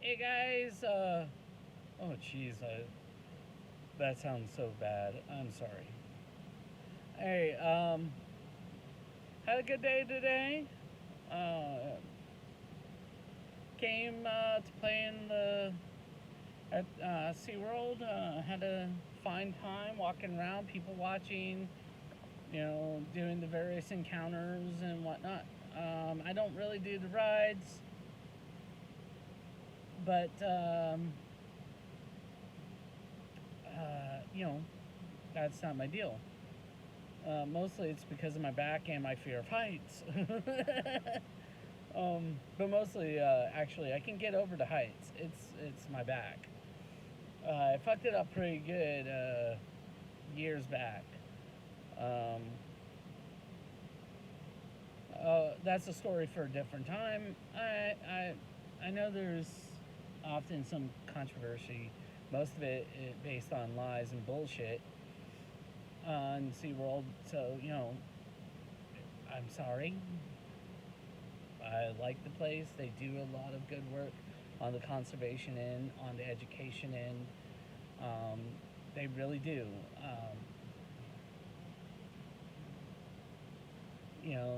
Hey guys, oh jeez, that sounds so bad. I'm sorry. Hey, had a good day today. Uh, Came to play in the at SeaWorld. Had a fine time walking around, people watching, doing the various encounters and whatnot. I don't really do the rides, but you know, that's not my deal. Mostly it's because of my back and my fear of heights. But mostly, actually, I can get over the heights. It's my back. I fucked it up pretty good years back. Um, that's a story for a different time. I know there's often some controversy, most of it based on lies and bullshit on SeaWorld. So, I'm sorry. I like the place. They do a lot of good work on the conservation end, on the education end. Um, they really do.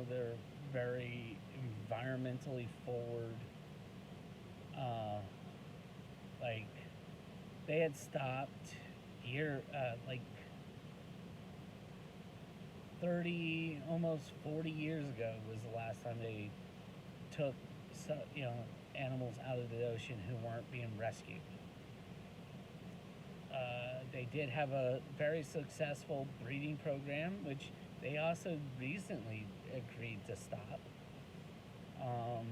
They're very environmentally forward. Uh, like, they had stopped like 30, almost 40 years ago was the last time they took, animals out of the ocean who weren't being rescued. They did have a very successful breeding program, which they also recently agreed to stop. Um,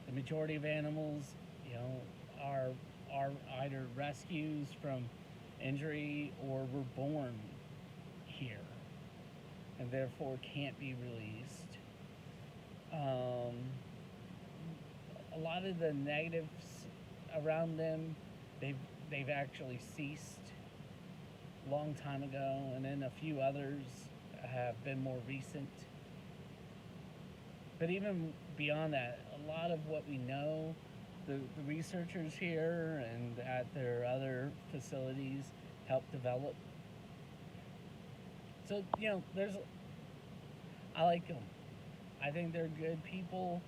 the majority of animals, you know, are are either rescues from injury or were born here and therefore can't be released. Um, a lot of the negatives around them, they've they've actually ceased a long time ago, and then a few others have been more recent. But even beyond that, a lot of what we know, the researchers here and at their other facilities help develop. So there's I like them. I think they're good people.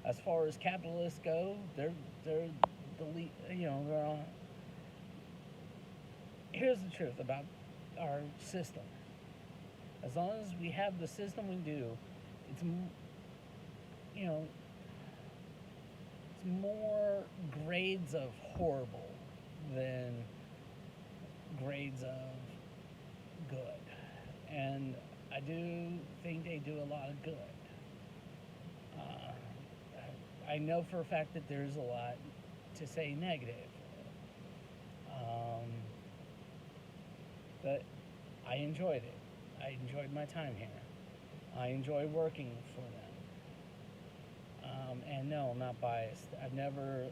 As far as capitalists go, they're the lead. They're on. Here's the truth about our system. As long as we have the system we do, it's you know it's more grades of horrible than grades of good, and I do think they do a lot of good. Uh, I know for a fact that there's a lot to say negative, um, but I enjoyed it. I enjoyed my time here. I enjoy working for them. And no, I'm not biased. I've never,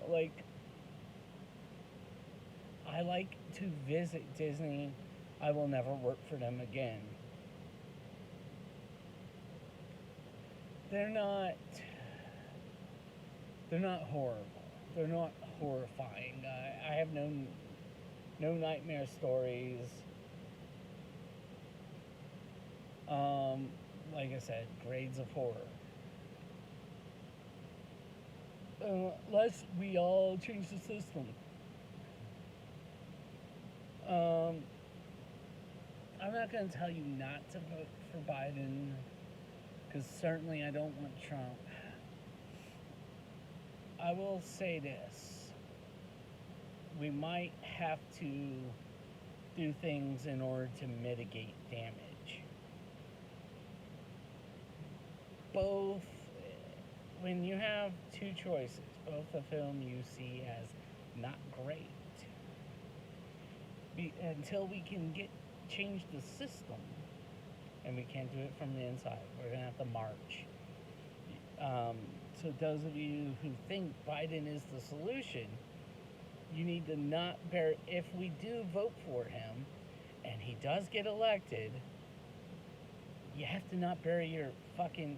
like, I like to visit Disney. I will never work for them again. They're not, they're not horrible. They're not horrifying. I have no nightmare stories. Like I said, grades of horror. Unless we all change the system. Um, I'm not going to tell you not to vote for Biden, because certainly I don't want Trump. I will say this: we might have to do things in order to mitigate damage. Both, when you have two choices, both of whom you see as not great, until we can change the system, and we can't do it from the inside. We're gonna have to march. So those of you who think Biden is the solution, you need to not bear. If we do vote for him, and he does get elected, you have to not bury your fucking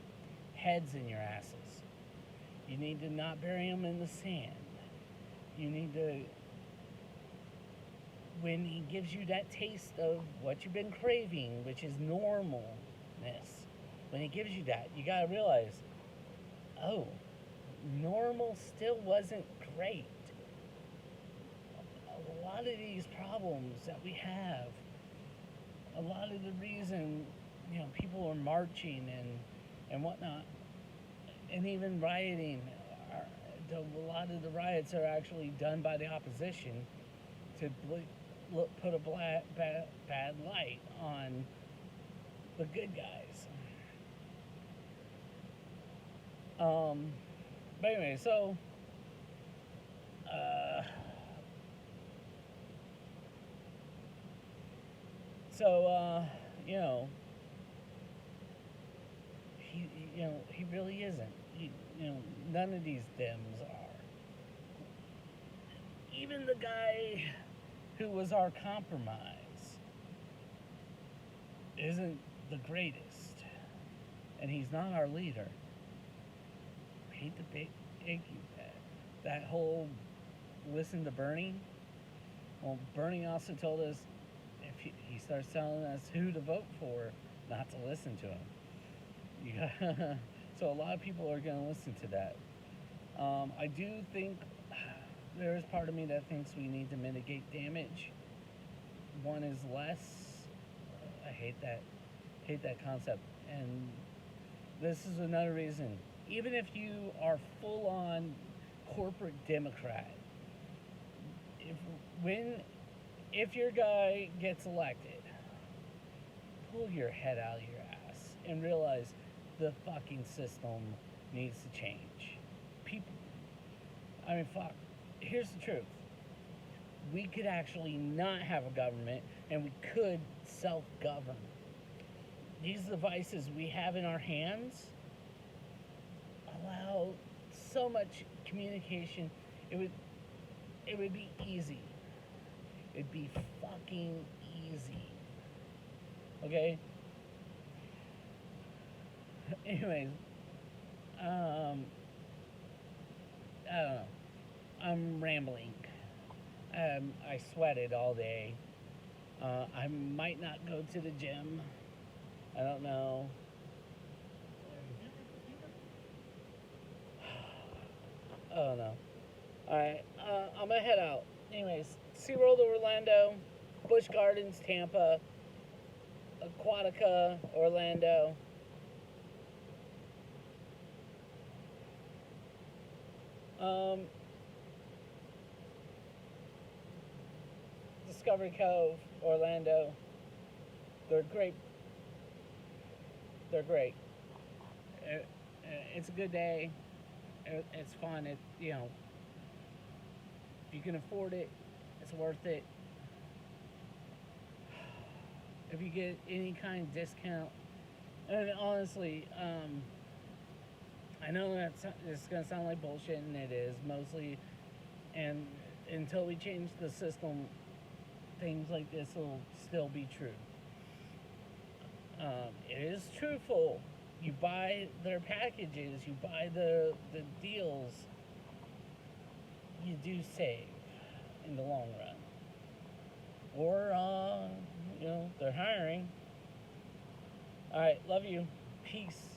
heads in your asses. You need to not bury them in the sand. You need to, when he gives you that taste of what you've been craving, which is normalness, when he gives you that, you gotta realize, oh, normal still wasn't great. A lot of these problems that we have, a lot of the reason, people are marching and whatnot, and even rioting, a lot of the riots are actually done by the opposition to put a bad light on the good guys. But anyway, so he really isn't. None of these Dems are. Even the guy who was our compromise isn't the greatest, and he's not our leader. I hate to that whole listen to Bernie. Well, Bernie also told us if he starts telling us who to vote for, not to listen to him. So a lot of people are going to listen to that. I do think there is part of me that thinks we need to mitigate damage. One is less. I hate that concept. And this is another reason. Even if you are full on corporate Democrat, if your guy gets elected, pull your head out of your ass and realize the fucking system needs to change. Fuck. Here's the truth. We could actually not have a government, and we could self-govern. These devices we have in our hands allow so much communication. It would be easy. It'd be fucking easy. Okay? Anyways, I don't know. I'm rambling. I sweated all day. I might not go to the gym. I don't know. I don't know. Alright, I'm gonna head out. Anyways, SeaWorld Orlando, Busch Gardens Tampa, Aquatica Orlando. Discovery Cove, Orlando. They're great. They're great. It's a good day. It's fun. If you can afford it, it's worth it. If you get any kind of discount, and honestly, I know it's going to sound like bullshit, and it is mostly, and until we change the system, things like this will still be true. It is truthful. You buy their packages, you buy the deals, you do save in the long run. Or, they're hiring. Alright, love you. Peace.